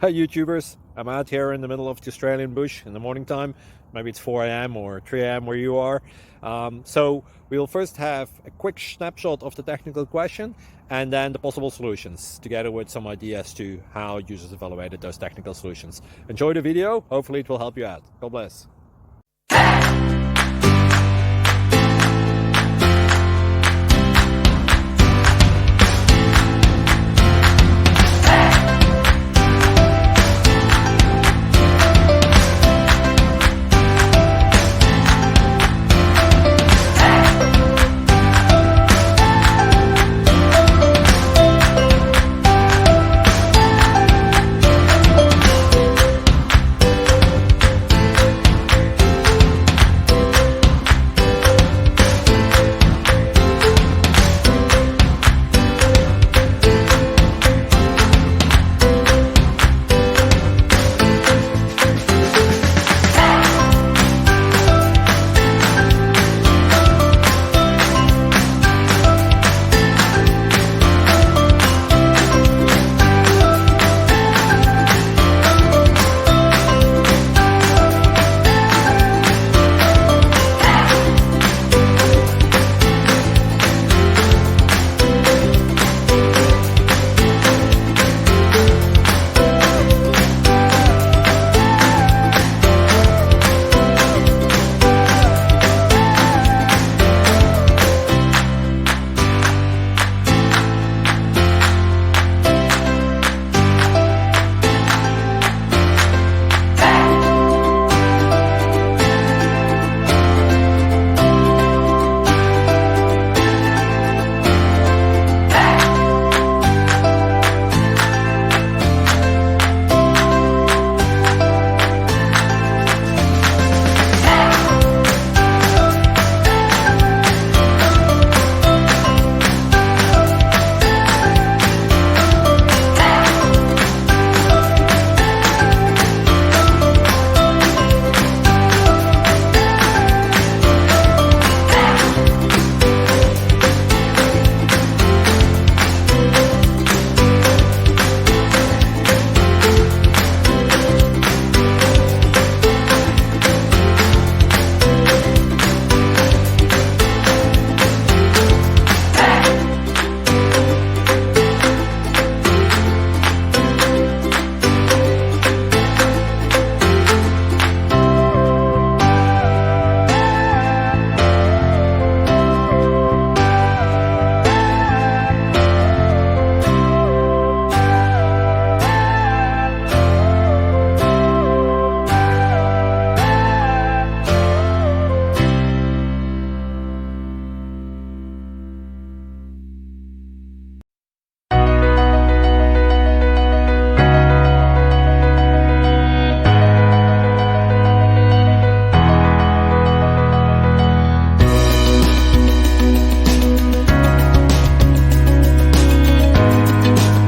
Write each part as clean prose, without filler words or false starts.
Hi YouTubers, I'm out here in the middle of the Australian bush in the morning time. Maybe it's 4 a.m. or 3 a.m. where you are. So we'll first have a quick snapshot of the technical question and then the possible solutions, together with some ideas to how users evaluated those technical solutions. Enjoy the video, hopefully it will help you out. God bless.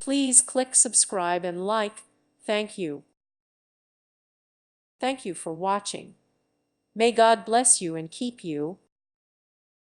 Please click subscribe and like. Thank you. Thank you for watching. May God bless you and keep you.